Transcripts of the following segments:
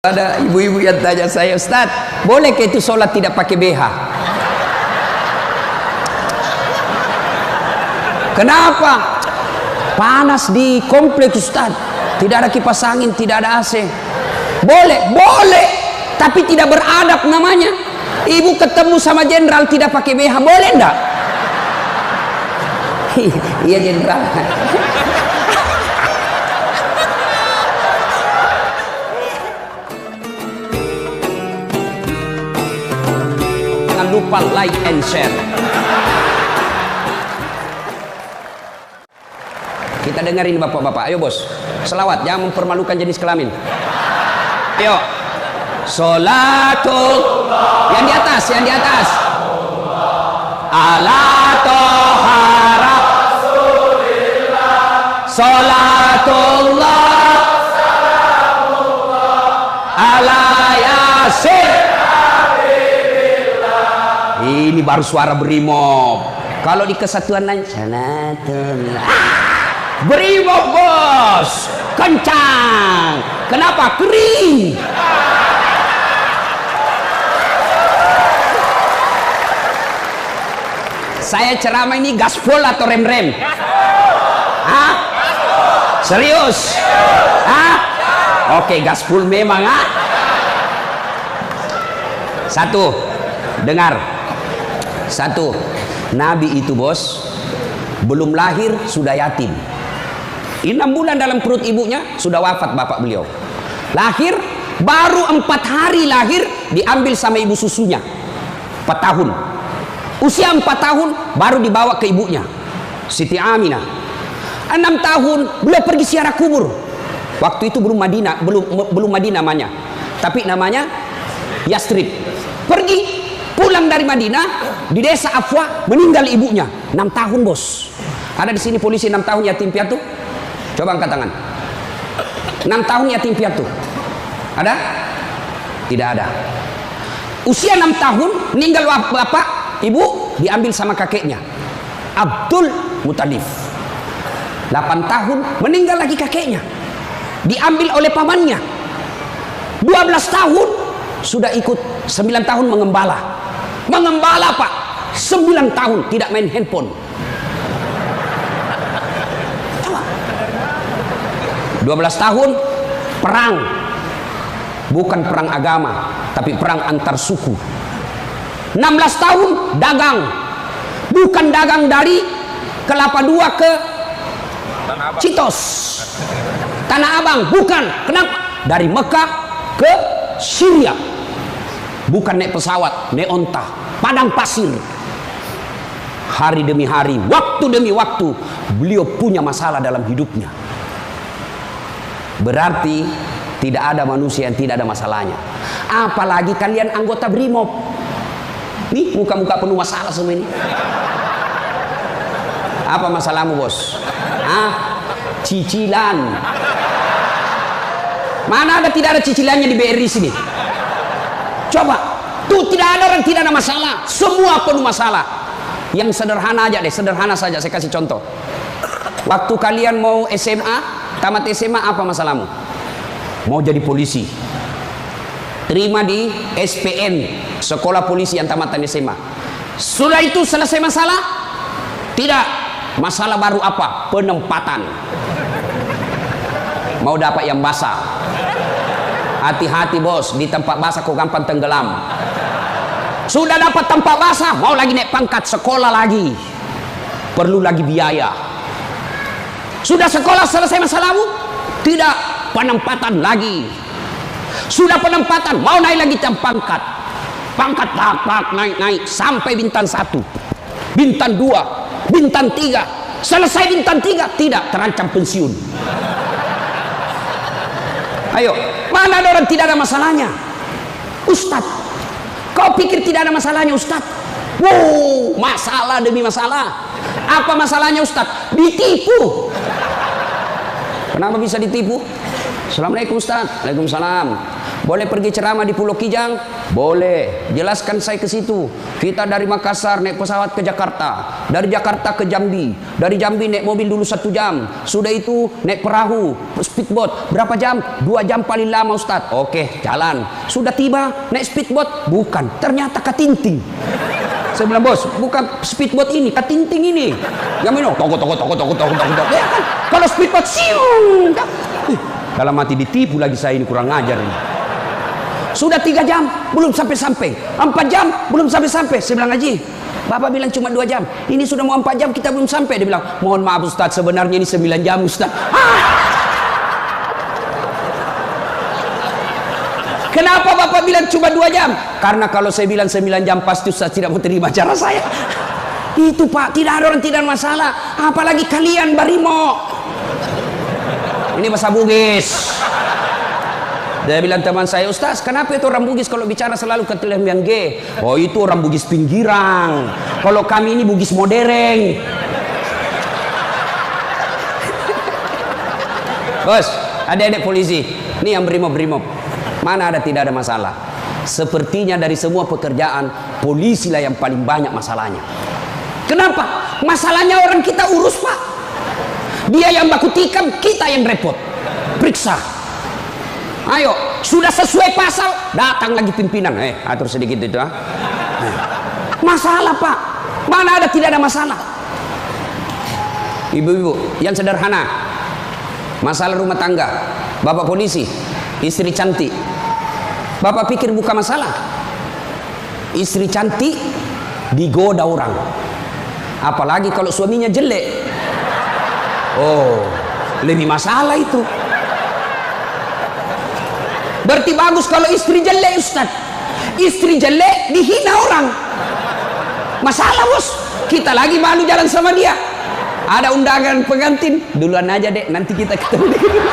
Ada ibu-ibu yang tanya saya, Ustaz, boleh ke itu sholat tidak pakai BH? Kenapa? Panas di kompleks, Ustaz. Tidak ada kipas angin, tidak ada AC. Boleh, boleh, tapi tidak beradab namanya. Ibu ketemu sama jenderal tidak pakai BH, boleh enggak? Iya jenderal. Jangan lupa like and share. Kita dengerin bapak-bapak. Ayo bos, selawat, jangan mempermalukan jenis kelamin. Ayo, Sholatullah. Yang di atas, yang di atas. Ala toha Rasulillah. Sholatullah. Ala Yasin. Ini baru suara brimob. Kalau di kesatuan lain, Sholatullah. Brimob bos, kencang. Kenapa? Kering. Saya ceramah ini gaspol atau rem-rem? Hah? Serius? Hah? Oke, gaspol memang. Satu, dengar. Satu, Nabi itu bos belum lahir sudah yatim. 6 bulan dalam perut ibunya sudah wafat bapak beliau. Lahir baru 4 hari lahir diambil sama ibu susunya. 4 tahun. Usia 4 tahun baru dibawa ke ibunya, Siti Aminah. 6 tahun beliau pergi ziarah kubur. Waktu itu belum Madinah, belum Madinah namanya, tapi namanya Yastrib. Pergi pulang dari Madinah, di desa Afwa meninggal ibunya. 6 tahun bos. Ada di sini polisi 6 tahun yatim piatu? Coba angkat tangan. 6 tahun yatim piatu. Ada? Tidak ada. Usia 6 tahun meninggal bapak, ibu diambil sama kakeknya, Abdul Muttalib. 8 tahun meninggal lagi kakeknya, diambil oleh pamannya. 12 tahun sudah ikut, 9 tahun mengembala. Mengembala pak, 9 tahun tidak main handphone. Coba. 12 tahun perang, bukan perang agama, tapi perang antar suku. 16 tahun dagang, bukan dagang dari Kelapa II ke Citos, Tanah Abang, bukan. Kenapa? Dari Mekah ke Syria, bukan naik pesawat, naik onta, padang pasir. Hari demi hari, waktu demi waktu, beliau punya masalah dalam hidupnya. Berarti tidak ada manusia yang tidak ada masalahnya. Apalagi kalian anggota Brimob. Nih muka-muka penuh masalah semua ini. Apa masalahmu bos? Cicilan. Mana ada tidak ada cicilannya di BRI sini? Coba, tuh tidak ada orang tidak ada masalah. Semua penuh masalah. Yang sederhana aja deh, sederhana saja. Saya kasih contoh. Waktu kalian mau SMA, tamat SMA, apa masalahmu? Mau jadi polisi. Terima di SPN, sekolah polisi yang tamatan SMA. Sudah itu selesai masalah? Tidak. Masalah baru apa? Penempatan. Mau dapat yang basah. Hati-hati bos, di tempat basah kok gampang tenggelam. Sudah dapat tempat basah, mau lagi naik pangkat, sekolah lagi. Perlu lagi biaya. Sudah sekolah selesai masalahmu? Tidak. Penempatan lagi. Sudah penempatan, mau naik lagi pangkat. Pangkat naik sampai bintang 1, bintang 2, bintang 3. Selesai bintang 3, tidak, terancam pensiun. Ayo, mana ada orang tidak ada masalahnya? Ustadz, kau pikir tidak ada masalahnya Ustadz? Wow, masalah demi masalah. Apa masalahnya Ustadz? Ditipu. Kenapa bisa ditipu? Assalamualaikum Ustaz. Waalaikumsalam. Boleh pergi ceramah di Pulau Kijang? Boleh. Jelaskan saya ke situ. Kita dari Makassar naik pesawat ke Jakarta, dari Jakarta ke Jambi, dari Jambi naik mobil dulu 1 jam, sudah itu naik perahu, speedboat. Berapa jam? 2 jam paling lama Ustaz. Oke, jalan. Sudah tiba naik speedboat? Bukan, ternyata katinting. Saya bilang, bos, bukan speedboat ini, katinting ini. Yang minum, toko. Ya kan? Kalau speedboat, siung. Dalam hati ditipu lagi saya ini, kurang ajar ini. Sudah 3 jam, belum sampai-sampai. 4 jam, belum sampai-sampai. Saya bilang, Haji, Bapak bilang cuma 2 jam. Ini sudah mau 4 jam, kita belum sampai. Dia bilang, mohon maaf Ustaz, sebenarnya ini 9 jam Ustaz. Kenapa Bapak bilang cuma 2 jam? Karena kalau saya bilang 9 jam, pasti Ustaz tidak mau terima cara saya. Itu Pak, tidak ada orang tidak ada masalah. Apalagi kalian Barimo. Ini bahasa Bugis. Dia bilang teman saya, Ustaz, kenapa itu orang Bugis kalau bicara selalu ke yang G? Oh, itu orang Bugis pinggirang. Kalau kami ini Bugis modern. Bos, adik-adik polisi, ini yang brimob. Mana ada tidak ada masalah? Sepertinya dari semua pekerjaan, polisi lah yang paling banyak masalahnya. Kenapa? Masalahnya orang kita urus, Pak. Dia yang baku tikam, kita yang repot. Periksa. Ayo, sudah sesuai pasal, datang lagi pimpinan. Atur sedikit itu. Masalah Pak, mana ada tidak ada masalah. Ibu-ibu yang sederhana, masalah rumah tangga, bapak polisi, istri cantik. Bapak pikir bukan masalah. Istri cantik digoda orang, apalagi kalau suaminya jelek. Oh, lebih masalah itu. Berarti bagus kalau istri jelek Ustaz. Istri jelek dihina orang. Masalah bos. Kita lagi malu jalan sama dia. Ada undangan pengantin, duluan aja dek, nanti kita ketemu di gedung.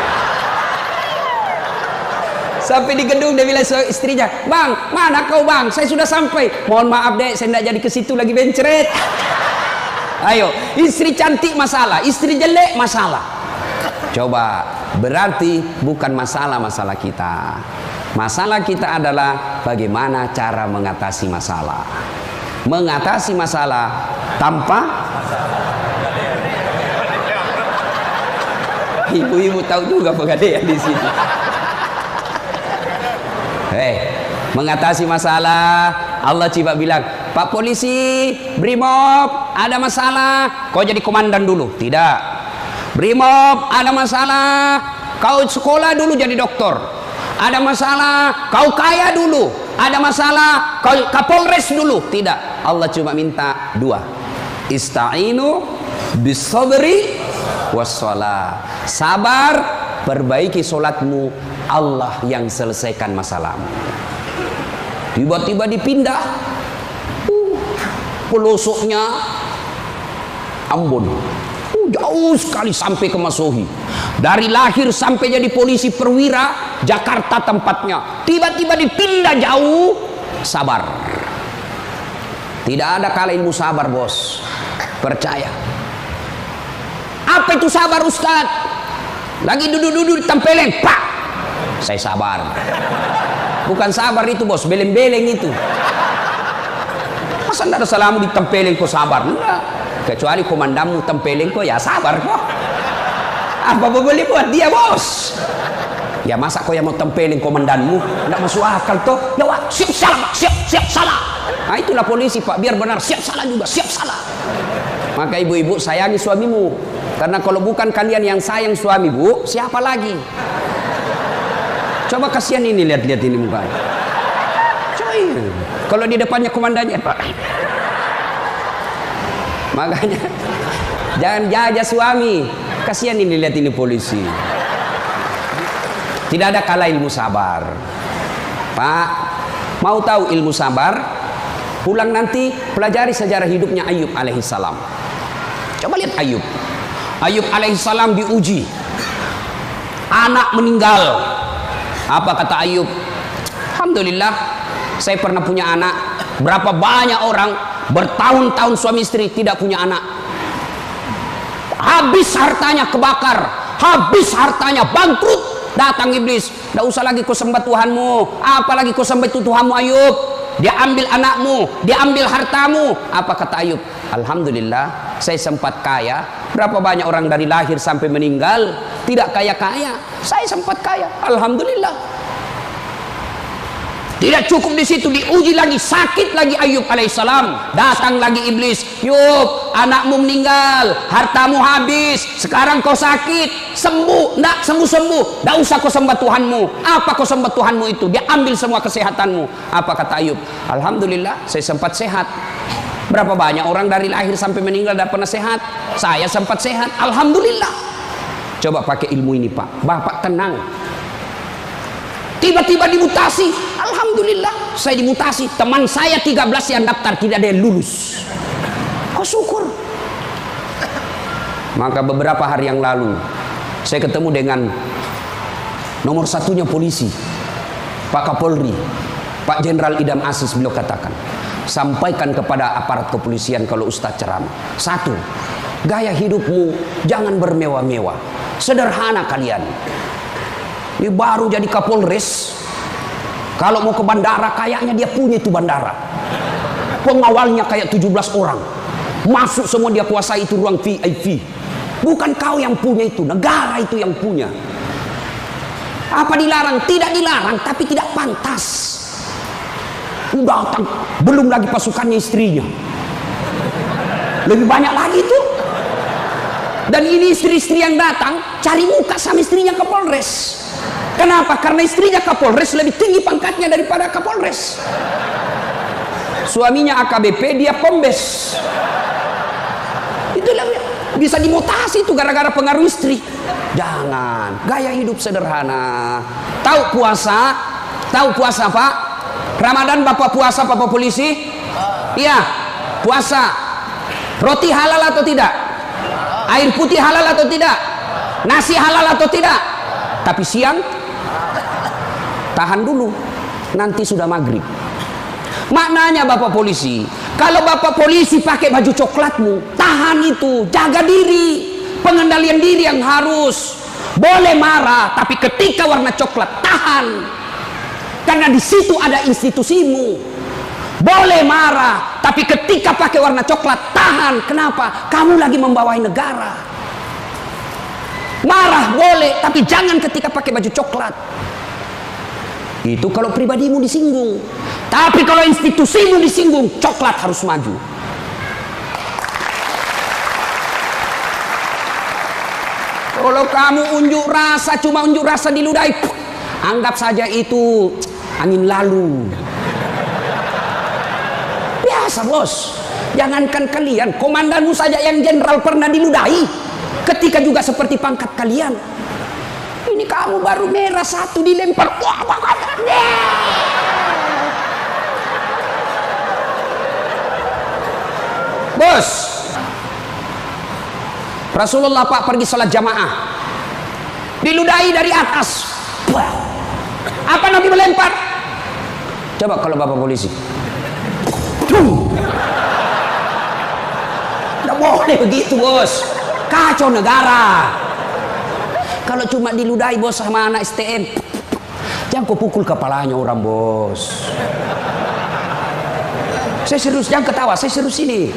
Sampai di gedung dia bilang istrinya, Bang, mana kau Bang? Saya sudah sampai. Mohon maaf dek, saya tidak jadi ke situ lagi bencret. Ayo, istri cantik masalah, istri jelek masalah. Coba, berarti bukan masalah kita. Masalah kita adalah bagaimana cara mengatasi masalah. Mengatasi masalah tanpa ibu-ibu tahu juga pegadaian di sini. Mengatasi masalah, Allah coba bilang, Pak polisi, brimob, ada masalah, kau jadi komandan dulu. Tidak. Brimob, ada masalah, kau sekolah dulu jadi dokter. Ada masalah, kau kaya dulu. Ada masalah, kau kapolres dulu. Tidak, Allah cuma minta 2. Ista'inu bisabri wassalah. Sabar, perbaiki solatmu, Allah yang selesaikan masalahmu. Tiba-tiba dipindah, pelosoknya Ambon. Jauh sekali sampai ke Masohi. Dari lahir sampai jadi polisi perwira, Jakarta tempatnya. Tiba-tiba dipindah jauh, sabar. Tidak ada kalah ilmu sabar bos. Percaya. Apa itu sabar Ustaz? Lagi duduk-duduk ditempeleng, pak. Saya sabar. Bukan sabar itu bos, beleng-beleng itu. Masa tidak ada salamu ditempeleng kok sabar? Enggak. Kecuali komandanmu tempeleng kok, ya sabar kok. Apa boleh buat dia bos? Ya masa kau yang mau tempeleng komandanmu? Tidak masuk akal toh. Ya wah, siap salah, siap salah. Nah itulah polisi pak, biar benar siap salah juga, siap salah. Maka ibu-ibu sayangi suamimu, karena kalau bukan kalian yang sayang suami bu, siapa lagi? Coba kasihan ini, lihat-lihat ini mukanya. Coy, kalau di depannya komandannya pak. Makanya jangan jajah suami. Kasihan ini, lihat ini polisi. Tidak ada kalah ilmu sabar. Pak, mau tahu ilmu sabar? Pulang nanti pelajari sejarah hidupnya Ayub alaihissalam. Coba lihat Ayub. Ayub alaihissalam diuji. Anak meninggal. Apa kata Ayub? Alhamdulillah, saya pernah punya anak. Berapa banyak orang bertahun-tahun suami istri tidak punya anak. Habis hartanya kebakar, habis hartanya bangkrut, Datang iblis, tidak usah lagi kau sembah Tuhanmu, apalagi kau sembah itu Tuhanmu Ayub. Dia ambil anakmu, dia ambil hartamu. Apa kata Ayub? Alhamdulillah, saya sempat kaya. Berapa banyak orang dari lahir sampai meninggal tidak kaya-kaya, saya sempat kaya. Alhamdulillah. Tidak cukup di situ, diuji lagi, sakit lagi Ayub alaihissalam. Datang lagi iblis, Yub, anakmu meninggal, hartamu habis, sekarang kau sakit, sembuh, ndak sembuh-sembuh, ndak usah kau sembah Tuhanmu. Apa kau sembah Tuhanmu itu? Dia ambil semua kesehatanmu. Apa kata Ayub? Alhamdulillah, saya sempat sehat. Berapa banyak orang dari lahir sampai meninggal tidak pernah sehat? Saya sempat sehat, alhamdulillah. Coba pakai ilmu ini Pak, Bapak tenang. Tiba-tiba dimutasi, alhamdulillah saya dimutasi. Teman saya 13 yang daftar tidak ada yang lulus. Kau syukur. Maka beberapa hari yang lalu saya ketemu dengan nomor satunya polisi, Pak Kapolri, Pak Jenderal Idam Aziz. Beliau katakan, sampaikan kepada aparat kepolisian kalau Ustadz ceramah. Satu, gaya hidupmu jangan bermewah-mewah, sederhana kalian. Ini baru jadi Kapolres, kalau mau ke bandara kayaknya dia punya itu bandara, pengawalnya kayak 17 orang, masuk semua dia kuasai itu ruang VIP. Bukan kau yang punya itu, negara itu yang punya. Apa dilarang? Tidak dilarang, tapi tidak pantas. Datang, belum lagi pasukannya istrinya, lebih banyak lagi itu. Dan ini istri-istri yang datang cari muka sama istrinya Kapolres. Kenapa? Karena istrinya Kapolres lebih tinggi pangkatnya daripada Kapolres. Suaminya AKBP, dia Kombes. Itulah bisa dimutasi itu gara-gara pengaruh istri. Jangan, gaya hidup sederhana. Tahu puasa? Tahu puasa Pak? Ramadan Bapak puasa, Bapak polisi? Iya, puasa. Roti halal atau tidak? Air putih halal atau tidak? Nasi halal atau tidak? Tapi siang tahan dulu, nanti sudah maghrib. Maknanya Bapak polisi, kalau Bapak polisi pakai baju coklatmu, tahan itu, jaga diri, pengendalian diri yang harus. Boleh marah, tapi ketika warna coklat tahan, karena di situ ada institusimu. Boleh marah, tapi ketika pakai warna coklat tahan. Kenapa? Kamu lagi membawahi negara. Marah boleh, tapi jangan ketika pakai baju coklat. Itu kalau pribadimu disinggung. Tapi kalau institusimu disinggung, coklat harus maju. Kalau kamu unjuk rasa, cuma unjuk rasa diludahi, anggap saja itu angin lalu. Biasa bos. Jangankan kalian, komandanmu saja yang jenderal pernah diludahi. Ketika juga seperti pangkat kalian. Ini kamu baru merah satu dilempar. Bos, Rasulullah Pak pergi sholat jamaah, diludahi dari atas. Apa Nabi melempar? Coba kalau Bapak polisi. Tidak boleh begitu bos, kacau negara. Kalau cuma diludahi bos sama anak STM, jangan kau pukul kepalanya orang bos. Saya serius, jangan ketawa, saya serius ini.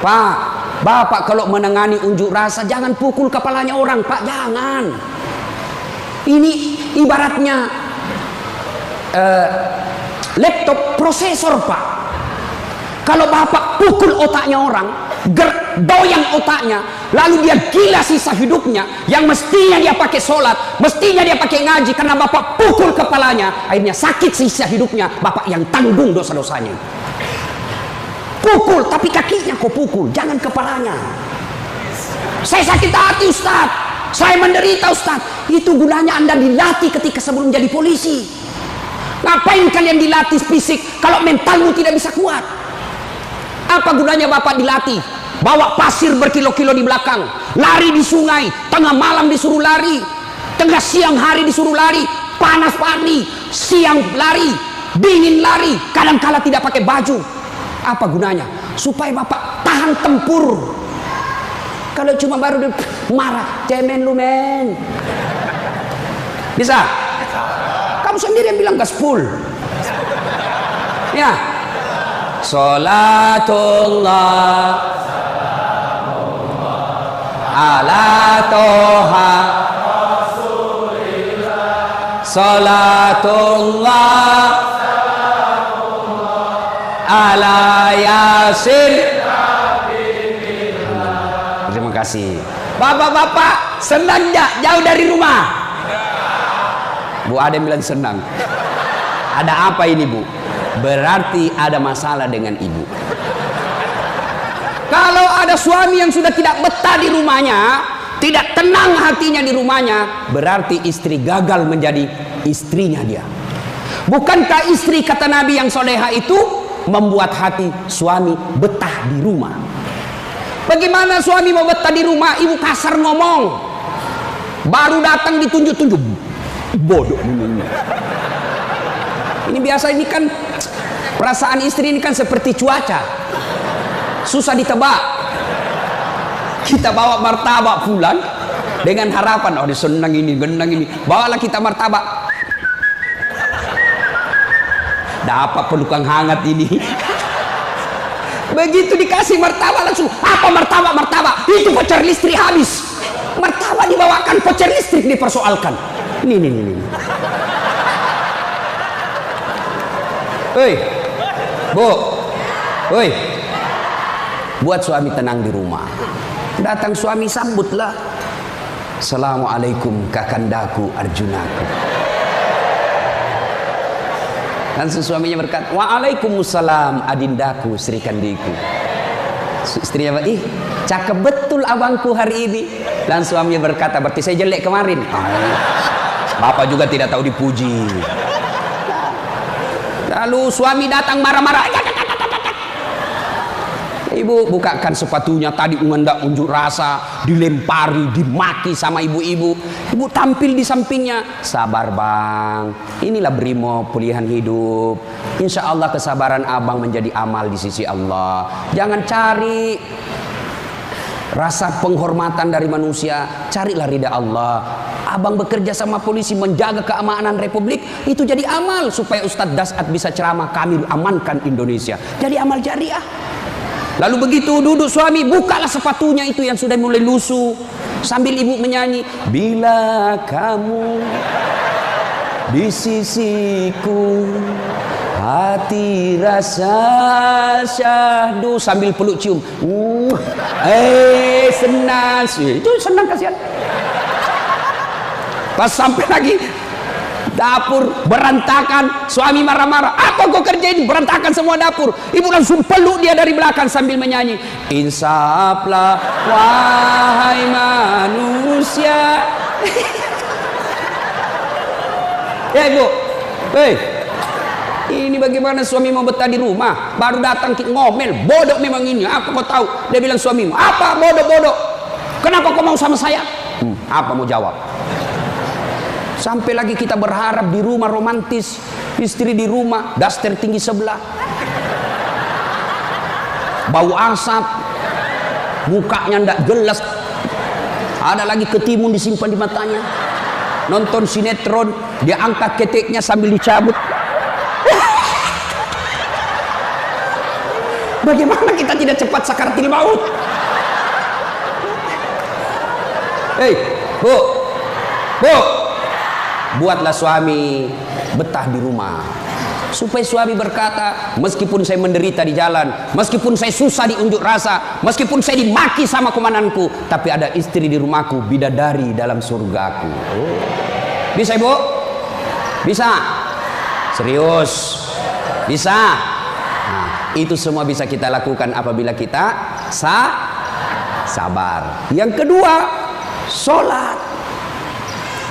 Pak, Bapak kalau menangani unjuk rasa jangan pukul kepalanya orang Pak, jangan. Ini ibaratnya laptop prosesor Pak. Kalau Bapak pukul otaknya orang, doyang otaknya, lalu dia gila sisa hidupnya, yang mestinya dia pakai sholat, mestinya dia pakai ngaji, karena Bapak pukul kepalanya, akhirnya sakit sisa hidupnya, Bapak yang tanggung dosa-dosanya. Pukul, tapi kakinya kau pukul, jangan kepalanya. Saya sakit hati Ustaz, saya menderita Ustaz. Itu gunanya Anda dilatih ketika sebelum jadi polisi. Ngapain kalian dilatih fisik kalau mentalmu tidak bisa kuat? Apa gunanya Bapak dilatih? Bawa pasir berkilo-kilo di belakang, lari di sungai, tengah malam disuruh lari, tengah siang hari disuruh lari, panas pagi, siang lari, dingin lari, kadang-kala tidak pakai baju. Apa gunanya? Supaya Bapak tahan tempur. Kalau cuma baru marah, cemen lu men. Bisa? Kamu sendiri yang bilang gaspol. Ya. Salatullah ala toha salatullah ala yasin. Terima kasih. Bapak-bapak senang gak jauh dari rumah? Bu ada yang bilang senang. Ada apa ini bu? Berarti ada masalah dengan ibu. Kalau ada suami yang sudah tidak betah di rumahnya, tidak tenang hatinya di rumahnya, berarti istri gagal menjadi istrinya dia. Bukankah istri kata Nabi yang soleha itu membuat hati suami betah di rumah? Bagaimana suami mau betah di rumah? Ibu kasar ngomong, baru datang ditunjuk-tunjuk, bodoh ini. Ini biasa, ini kan perasaan istri ini kan seperti cuaca, susah ditebak. Kita bawa martabak pulang dengan harapan, oh senang ini, genang ini, bawalah kita martabak, dapat pelukan hangat ini. Begitu dikasih martabak langsung, apa martabak? Martabak itu voucher listrik habis. Martabak dibawakan, voucher listrik dipersoalkan. Ini. Hei, bu, hei, buat suami tenang di rumah. Datang suami sambutlah. Assalamualaikum kakandaku Arjunaku. Langsung suaminya berkata, waalaikumsalam adindaku Sri Kandiku. Istrinya ih cakep betul abangku hari ini. Dan suaminya berkata, berarti saya jelek kemarin. Bapak juga tidak tahu dipuji. Lalu suami datang marah-marah. Ibu bukakan sepatunya, tadi hendak unjuk rasa, dilempari, dimaki sama ibu-ibu. Ibu tampil di sampingnya, sabar bang, inilah brimob pilihan hidup. Insya Allah kesabaran abang menjadi amal di sisi Allah. Jangan cari rasa penghormatan dari manusia, carilah ridha Allah. Abang bekerja sama polisi menjaga keamanan Republik, itu jadi amal supaya Ustadz Dasat bisa ceramah, kami amankan Indonesia. Jadi amal jariah. Lalu begitu duduk suami, bukalah sepatunya itu yang sudah mulai lusuh, sambil ibu menyanyi, bila kamu di sisiku, hati rasa syahdu, sambil peluk cium. Senang sih, itu senang kasihan. Pas sampai lagi dapur berantakan, suami marah-marah, apa kau kerjain berantakan semua dapur? Ibu langsung peluk dia dari belakang sambil menyanyi, insaflah wahai manusia. Ya ibu, ini bagaimana suami mau betah di rumah, baru datang ngomel, bodoh memang ini, apa kau tahu? Dia bilang suamimu, apa bodoh-bodoh, kenapa kau mau sama saya? Apa mau jawab? Sampai lagi kita berharap di rumah romantis, istri di rumah daster tinggi sebelah, bau asap, mukanya ndak jelas, ada lagi ketimun disimpan di matanya, nonton sinetron dia angkat keteknya sambil dicabut. Bagaimana kita tidak cepat sakaratil maut? Hei, bu, buatlah suami betah di rumah, supaya suami berkata, meskipun saya menderita di jalan, meskipun saya susah diunjuk rasa, meskipun saya dimaki sama komandanku, tapi ada istri di rumahku, bidadari dalam surgaku. Bisa ibu? Bisa? Serius? Bisa? Nah, itu semua bisa kita lakukan apabila kita sabar. Yang kedua, sholat.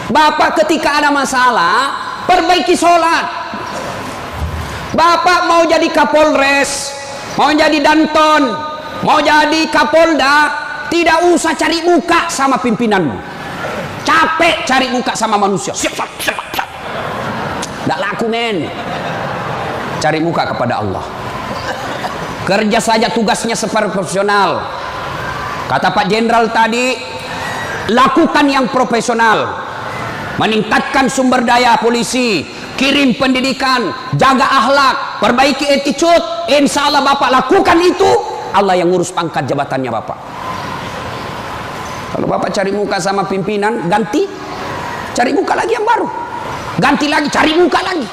Bapak ketika ada masalah, perbaiki sholat. Bapak mau jadi Kapolres, mau jadi Danton, mau jadi Kapolda, tidak usah cari muka sama pimpinanmu. Capek cari muka sama manusia. Tidak laku men. Cari muka kepada Allah. Kerja saja tugasnya seperti profesional. Kata Pak Jenderal tadi, lakukan yang profesional. meningkatkan sumber daya polisi, kirim pendidikan, jaga akhlak, perbaiki attitude. Insya Allah Bapak lakukan itu, Allah yang ngurus pangkat jabatannya Bapak. Kalau Bapak cari muka sama pimpinan, ganti, cari muka lagi yang baru, ganti lagi, cari muka lagi.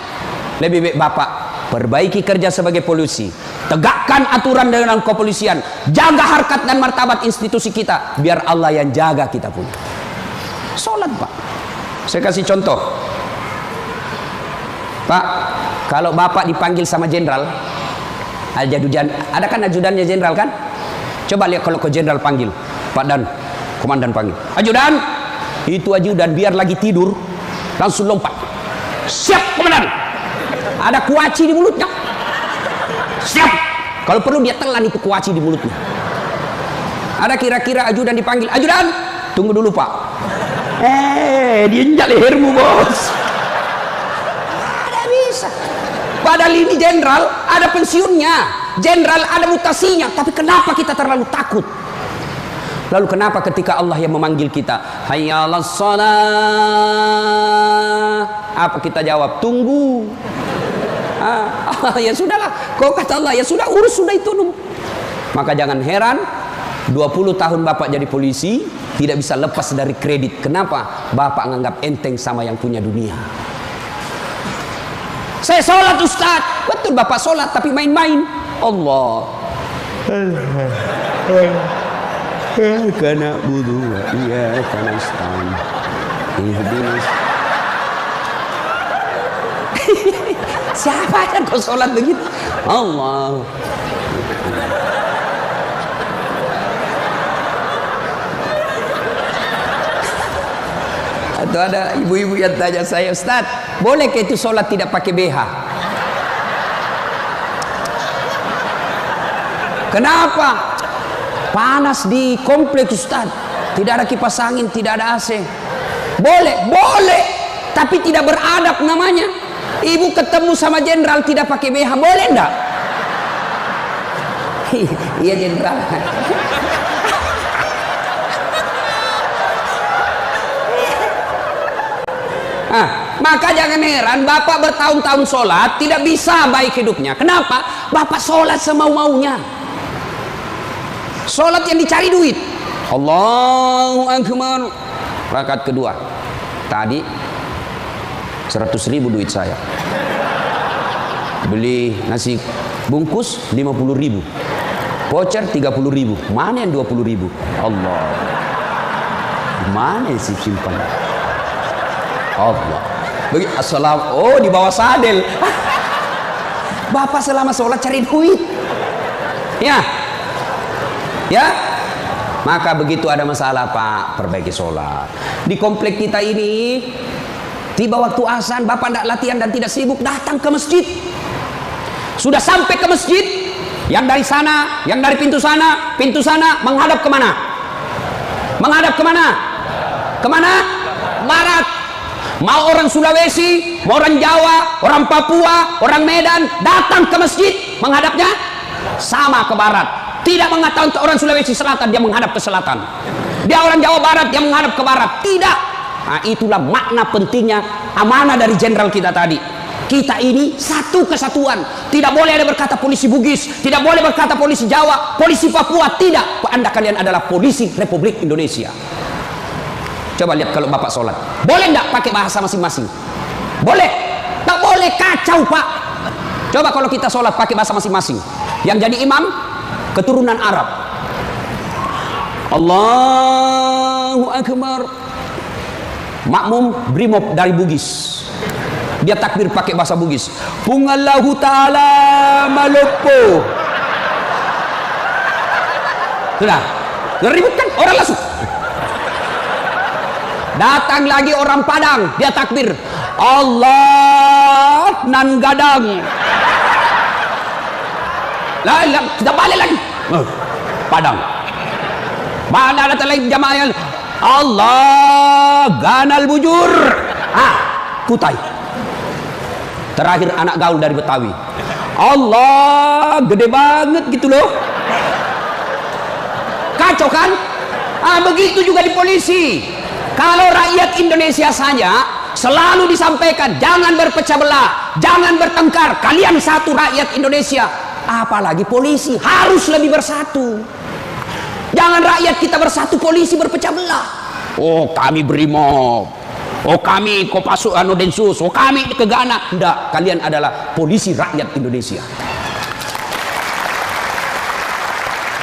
Lebih baik Bapak perbaiki kerja sebagai polisi, tegakkan aturan dalam kepolisian, jaga harkat dan martabat institusi kita, biar Allah yang jaga kita punya. Sholat Pak. Saya kasih contoh Pak, kalau Bapak dipanggil sama jenderal, ajudan, ada kan ajudannya jenderal kan? Coba lihat kalau ke jenderal panggil, Pak Dan, komandan panggil, ajudan, itu ajudan biar lagi tidur langsung lompat, siap komandan, ada kuaci di mulutnya, siap, kalau perlu dia telan itu kuaci di mulutnya. Ada kira-kira ajudan dipanggil, ajudan, tunggu dulu Pak, diinjak lehermu bos. Ada bisa. Padahal ini jenderal ada pensiunnya, jenderal ada mutasinya, tapi kenapa kita terlalu takut? Lalu kenapa ketika Allah yang memanggil kita, hayya 'alas shalah, apa kita jawab? Tunggu. Ya sudahlah, kau kata Allah, ya sudah, urus sudah itu. Maka jangan heran 20 tahun Bapak jadi polisi tidak bisa lepas dari kredit. Kenapa? Bapak menganggap enteng sama yang punya dunia. Saya sholat Ustaz, betul Bapak sholat tapi main-main. Allah karena budu iya karena Islam siapa yang kau sholat begitu? Allah. Atau ada ibu-ibu yang tanya saya, Ustaz, boleh ke itu sholat tidak pakai BH? Kenapa? Panas di kompleks Ustaz, tidak ada kipas angin, tidak ada AC. Boleh, boleh, tapi tidak beradab namanya. Ibu ketemu sama jenderal tidak pakai BH, boleh enggak? Iya jenderal. Maka jangan heran Bapak bertahun-tahun sholat tidak bisa baik hidupnya. Kenapa? Bapak sholat semau-maunya. Sholat yang dicari duit. Allahu Akbar. Rakaat kedua. Tadi 100.000 duit saya. Beli nasi bungkus 50.000. Voucher 30.000. Mana yang 20.000? Allah. Mana sih simpan? Allah. Bagi assalam. Oh, di bawah sadel. Bapak selama sholat cari duit. Ya. Ya. Maka begitu ada masalah Pak, perbaiki sholat. Di komplek kita ini, tiba waktu azan, Bapak tidak latihan dan tidak sibuk, datang ke masjid. Sudah sampai ke masjid, yang dari sana, yang dari pintu sana, menghadap kemana? Menghadap kemana? Kemana? Barat. Mau orang Sulawesi, mau orang Jawa, orang Papua, orang Medan, datang ke masjid, menghadapnya sama ke barat. Tidak mengatakan orang Sulawesi Selatan dia menghadap ke selatan, dia orang Jawa Barat dia menghadap ke barat. Tidak. Nah, itulah makna pentingnya amanah dari jenderal kita tadi. Kita ini satu kesatuan. Tidak boleh ada berkata polisi Bugis, tidak boleh berkata polisi Jawa, polisi Papua. Tidak. Anda kalian adalah polisi Republik Indonesia. Coba lihat kalau Bapak sholat, boleh enggak pakai bahasa masing-masing? Boleh? Tak boleh, kacau Pak. Coba kalau kita sholat pakai bahasa masing-masing. Yang jadi imam keturunan Arab. Allahu Akbar. Makmum brimob dari Bugis, dia takbir pakai bahasa Bugis. Pungallahu ta'ala malopo. Sudah, ribut kan orang langsung. Datang lagi orang Padang, dia takbir Allah nan gadang. Lah, kita balik lagi. Padang. Mana datang lagi jamaah Allah ganal bujur. Kutai. Terakhir anak gaul dari Betawi. Allah gede banget gitu loh. Kacau kan? Begitu juga di polisi. Kalau rakyat Indonesia saja selalu disampaikan, jangan berpecah belah, jangan bertengkar, kalian satu rakyat Indonesia. Apalagi polisi harus lebih bersatu. Jangan rakyat kita bersatu, polisi berpecah belah. Oh kami Brimob, oh kami Kopassus Densus, oh kami Gegana. Enggak, kalian adalah polisi rakyat Indonesia.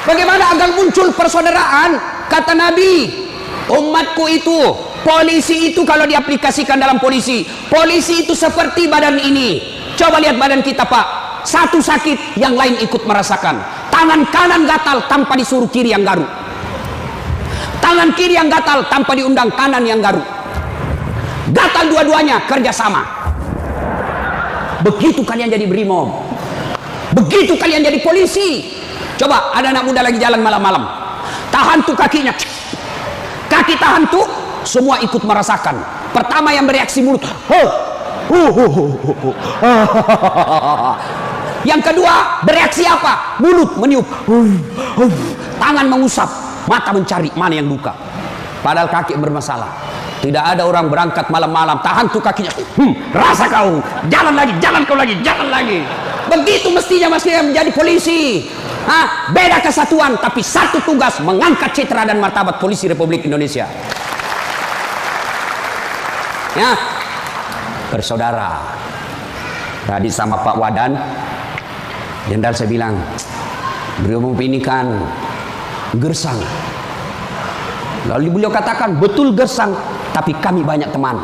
Bagaimana agar muncul persaudaraan? Kata Nabi, umatku itu, polisi itu kalau diaplikasikan dalam polisi itu seperti badan ini. Coba lihat badan kita Pak, satu sakit yang lain ikut merasakan. Tangan kanan gatal tanpa disuruh kiri yang garuk, tangan kiri yang gatal tanpa diundang kanan yang garuk, gatal dua-duanya kerjasama. Begitu kalian jadi Brimob, begitu kalian jadi polisi. Coba ada anak muda lagi jalan malam-malam, tahan tuh kakinya, kaki tahan tuh, semua ikut merasakan. Pertama yang bereaksi mulut, yang kedua bereaksi apa? Mulut meniup, tangan mengusap, mata mencari mana yang luka. Padahal kaki bermasalah. Tidak ada orang berangkat malam-malam, tahan tuh kakinya, rasa kau, jalan lagi, jalan kau lagi, jalan lagi. Begitu mestinya menjadi polisi. Beda kesatuan, tapi satu tugas, mengangkat citra dan martabat polisi Republik Indonesia. Ya, bersaudara. Tadi sama Pak Wadan, Jenderal saya bilang, Brimob ini kan gersang. Lalu beliau katakan, betul gersang, tapi kami banyak teman.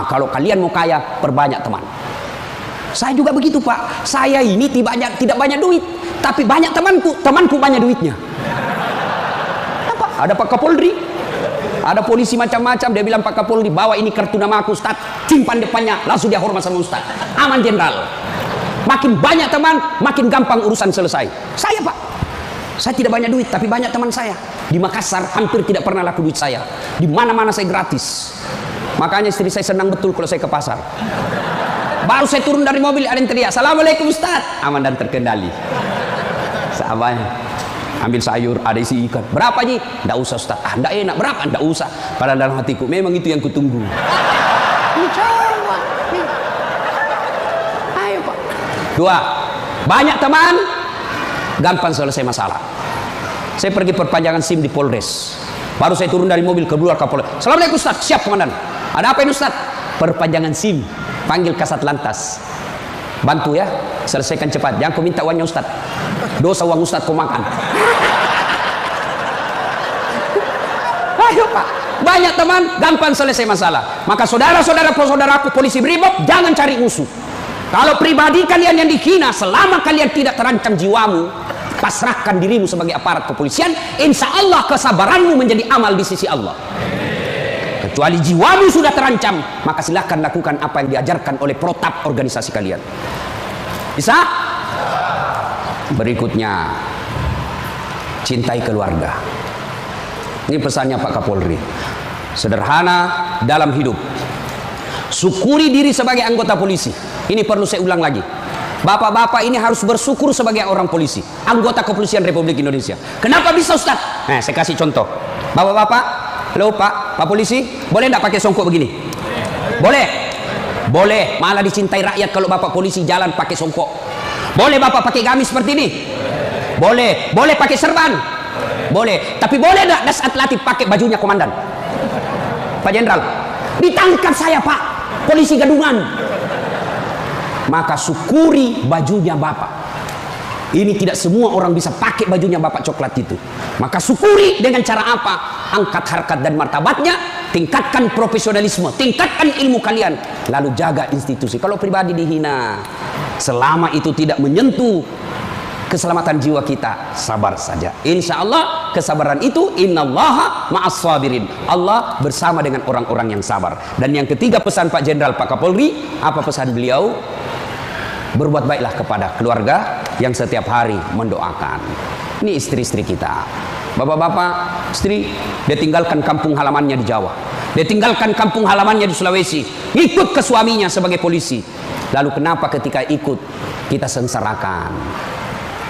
Kalau kalian mau kaya, perbanyak teman. Saya juga begitu Pak. Saya ini tidak banyak duit, tapi banyak temanku banyak duitnya. Apa? Ada Pak Kapolri, ada polisi macam-macam. Dia bilang, Pak Kapolri, bawa ini kartu nama aku Ustaz, simpan depannya, langsung dia hormat sama Ustaz. Aman Jenderal. Makin banyak teman, makin gampang urusan selesai. Saya Pak, saya tidak banyak duit, tapi banyak teman saya. Di Makassar hampir tidak pernah laku duit saya. Di mana-mana saya gratis. Makanya istri saya senang betul kalau saya ke pasar. Baru saya turun dari mobil, ada yang teriak, Assalamualaikum Ustaz. Aman dan terkendali. Sahabatnya ambil sayur, ada isi ikan. Berapa Ji? Nggak usah Ustaz. Nggak enak. Berapa? Nggak usah. Padahal dalam hatiku, memang itu yang kutunggu. Ayo Pak. Dua, banyak teman, gampang selesai masalah. Saya pergi perpanjangan SIM di Polres. Baru saya turun dari mobil, keluar Kapolres. Assalamualaikum Ustaz. Siap Komandan. Ada apa ini Ustaz? Perpanjangan SIM. Panggil Kasat Lantas. Bantu ya, selesaikan cepat. Jangan kau minta uangnya Ustaz. Dosa uang Ustaz kau makan. Ayo Pak, banyak teman, gampang selesai masalah. Maka saudara-saudaraku polisi Brimob, jangan cari musuh. Kalau pribadi kalian yang dihina, selama kalian tidak terancam jiwamu, pasrahkan dirimu sebagai aparat kepolisian, insya Allah kesabaranmu menjadi amal di sisi Allah. Kecuali jiwamu sudah terancam, maka silahkan lakukan apa yang diajarkan oleh protap organisasi kalian. Bisa? Berikutnya, cintai keluarga. Ini pesannya Pak Kapolri. Sederhana dalam hidup. Syukuri diri sebagai anggota polisi. Ini perlu saya ulang lagi. Bapak-bapak ini harus bersyukur sebagai orang polisi, anggota kepolisian Republik Indonesia. Kenapa bisa Ustaz? Nah, saya kasih contoh. Bapak-bapak, halo Pak Polisi, boleh enggak pakai songkok begini? Boleh? Boleh, malah dicintai rakyat kalau Bapak Polisi jalan pakai songkok. Boleh Bapak pakai gamis seperti ini? Boleh. Boleh pakai serban? Boleh. Tapi boleh enggak Dasat Latif pakai bajunya komandan? Pak Jenderal, ditangkap saya Pak, polisi gadungan. Maka syukuri bajunya Bapak. Ini tidak semua orang bisa pakai bajunya Bapak coklat itu. Maka syukuri dengan cara apa? Angkat harkat dan martabatnya, tingkatkan profesionalisme, tingkatkan ilmu kalian, lalu jaga institusi. Kalau pribadi dihina, selama itu tidak menyentuh keselamatan jiwa kita, sabar saja. Insya Allah kesabaran itu, innallaha ma'as sabirin. Allah bersama dengan orang-orang yang sabar. Dan yang ketiga pesan Pak Jenderal Pak Kapolri, apa pesan beliau? Berbuat baiklah kepada keluarga yang setiap hari mendoakan. Ini istri-istri kita. Bapak-bapak, istri, dia tinggalkan kampung halamannya di Jawa. Dia tinggalkan kampung halamannya di Sulawesi. Ikut ke suaminya sebagai polisi. Lalu kenapa ketika ikut kita sengsarakan?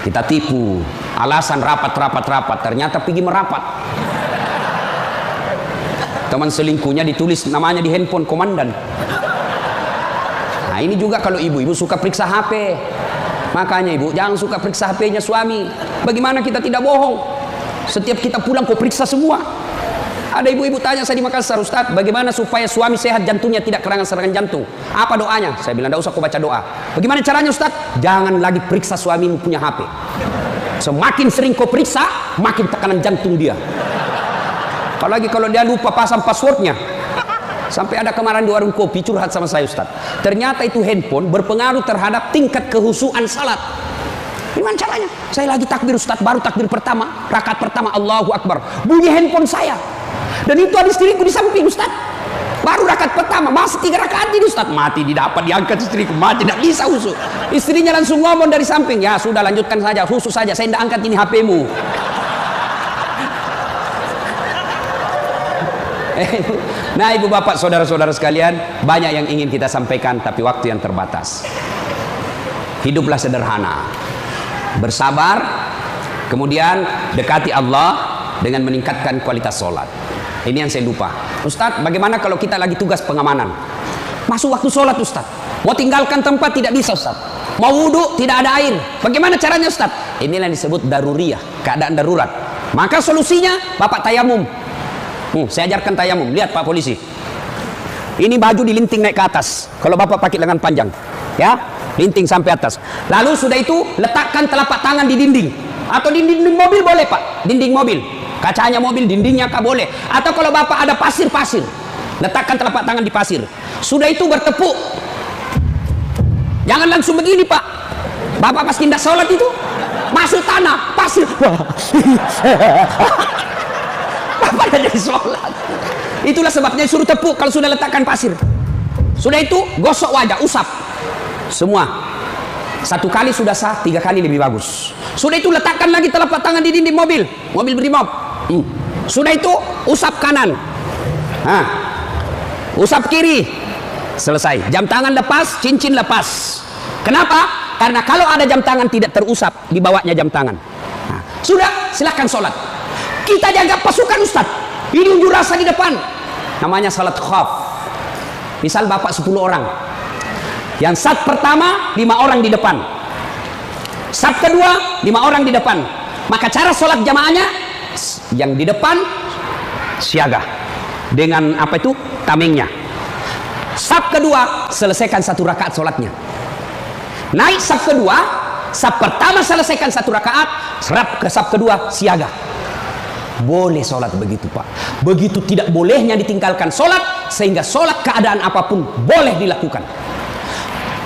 Kita tipu. Alasan rapat. Ternyata pergi merapat. Teman selingkuhnya ditulis namanya di handphone komandan. Nah, ini juga kalau ibu-ibu suka periksa HP. Makanya ibu, jangan suka periksa HP-nya suami. Bagaimana kita tidak bohong? Setiap kita pulang kau periksa semua. Ada ibu-ibu tanya saya di Makassar, Ustaz, bagaimana supaya suami sehat jantungnya tidak serangan jantung? Apa doanya? Saya bilang, tidak usah kau baca doa. Bagaimana caranya Ustaz? Jangan lagi periksa suamimu punya HP. Semakin sering kau periksa, makin tekanan jantung dia. Apalagi kalau dia lupa pasang passwordnya. Sampai ada kemarin di warung kopi curhat sama saya, Ustaz. Ternyata itu handphone berpengaruh terhadap tingkat kehusuan salat. Gimana caranya? Saya lagi takbir, Ustaz, baru takbir pertama, rakaat pertama, Allahu Akbar. Bunyi handphone saya. Dan itu ada istriku di samping, Ustaz. Baru rakaat pertama, masih 3 rakaat ini, Ustaz. Mati didapat, diangkat istriku, mati, tidak bisa husu. Istrinya langsung ngomong dari samping, ya sudah lanjutkan saja, husu saja, saya tidak angkat ini HP-mu. Nah, ibu bapak, saudara-saudara sekalian, banyak yang ingin kita sampaikan, tapi waktu yang terbatas. Hiduplah sederhana, bersabar, kemudian dekati Allah dengan meningkatkan kualitas sholat. Ini yang saya lupa. Ustadz, bagaimana kalau kita lagi tugas pengamanan? Masuk waktu sholat, Ustadz. Mau tinggalkan tempat tidak bisa, Ustadz. Mau wudhu tidak ada air. Bagaimana caranya, Ustadz? Inilah yang disebut daruriyah, keadaan darurat. Maka solusinya bapak tayamum. Saya ajarkan tayamum. Lihat Pak Polisi. Ini baju dilinting naik ke atas. Kalau bapak pakai lengan panjang, ya, linting sampai atas. Lalu sudah itu letakkan telapak tangan di dinding. Atau di dinding mobil boleh, Pak. Dinding mobil. Kacanya mobil, dindingnya kah boleh. Atau kalau bapak ada pasir-pasir, letakkan telapak tangan di pasir. Sudah itu bertepuk. Jangan langsung begini, Pak. Bapak pas pindah sholat itu masuk tanah, pasir. Bapak ada jadi sholat. Itulah sebabnya suruh tepuk kalau sudah letakkan pasir. Sudah itu gosok wajah, usap. Semua. 1 kali sudah sah, 3 kali lebih bagus. Sudah itu letakkan lagi telapak tangan di dinding mobil. Mobil brimob. Sudah itu usap kanan. Usap kiri. Selesai. Jam tangan lepas, cincin lepas. Kenapa? Karena kalau ada jam tangan tidak terusap, dibawanya jam tangan. Sudah, silahkan sholat. Kita jaga pasukan, Ustaz. Ini unjuk rasa di depan. Namanya salat khaf. Misal bapak 10 orang. Yang sat pertama 5 orang di depan. Sat kedua 5 orang di depan. Maka cara sholat jamaahnya, yang di depan siaga dengan apa itu tamengnya. Saf kedua selesaikan 1 rakaat sholatnya. Naik saf kedua, saf pertama selesaikan 1 rakaat, serap ke saf kedua siaga. Boleh sholat begitu, Pak. Begitu tidak bolehnya ditinggalkan sholat, sehingga sholat keadaan apapun boleh dilakukan.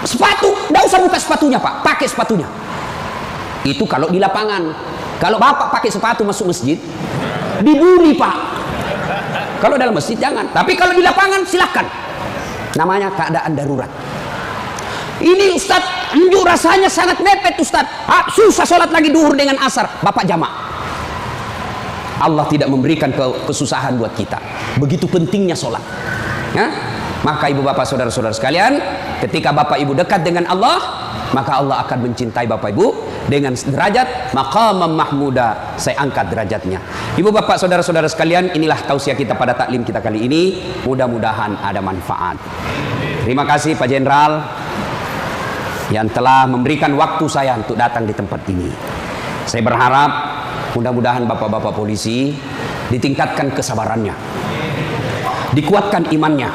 Sepatu, tidak usah buka sepatunya, Pak. Pakai sepatunya. Itu kalau di lapangan. Kalau bapak pakai sepatu masuk masjid, dibully, Pak. Kalau dalam masjid jangan. Tapi kalau di lapangan silahkan. Namanya keadaan darurat. Ini Ustadz, unjuk rasanya sangat mepet, Ustadz. Susah sholat lagi duhur dengan asar. Bapak jamak. Allah tidak memberikan kesusahan buat kita. Begitu pentingnya sholat. Ya? Maka ibu bapak saudara-saudara sekalian, ketika bapak ibu dekat dengan Allah, maka Allah akan mencintai bapak ibu dengan derajat maqamam mahmuda. Saya angkat derajatnya. Ibu bapak saudara-saudara sekalian, inilah tausiah kita pada taklim kita kali ini. Mudah-mudahan ada manfaat. Terima kasih Pak Jenderal yang telah memberikan waktu saya untuk datang di tempat ini. Saya berharap mudah-mudahan bapak-bapak polisi ditingkatkan kesabarannya, dikuatkan imannya,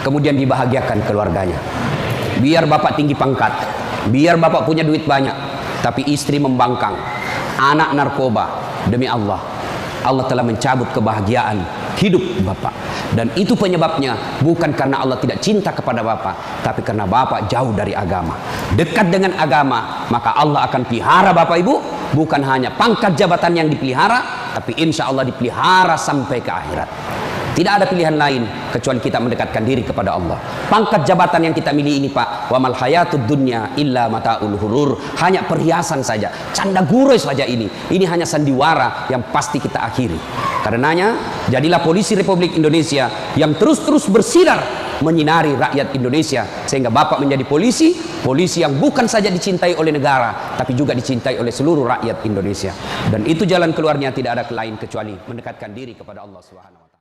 kemudian dibahagiakan keluarganya. Biar bapak tinggi pangkat, biar bapak punya duit banyak, tapi istri membangkang, anak narkoba. Demi Allah, Allah telah mencabut kebahagiaan hidup bapak. Dan itu penyebabnya bukan karena Allah tidak cinta kepada bapak, tapi karena bapak jauh dari agama. Dekat dengan agama, maka Allah akan pelihara bapak ibu. Bukan hanya pangkat jabatan yang dipelihara, tapi insya Allah dipelihara sampai ke akhirat. Tidak ada pilihan lain kecuali kita mendekatkan diri kepada Allah. Pangkat jabatan yang kita miliki ini, Pak, wa mal hayatud dunya illa mataul hurur, hanya perhiasan saja, canda gurau saja ini. Ini hanya sandiwara yang pasti kita akhiri. Karenanya, jadilah polisi Republik Indonesia yang terus-terus bersinar menyinari rakyat Indonesia, sehingga Bapak menjadi polisi yang bukan saja dicintai oleh negara, tapi juga dicintai oleh seluruh rakyat Indonesia. Dan itu jalan keluarnya tidak ada lain kecuali mendekatkan diri kepada Allah Subhanahu wa Ta'ala.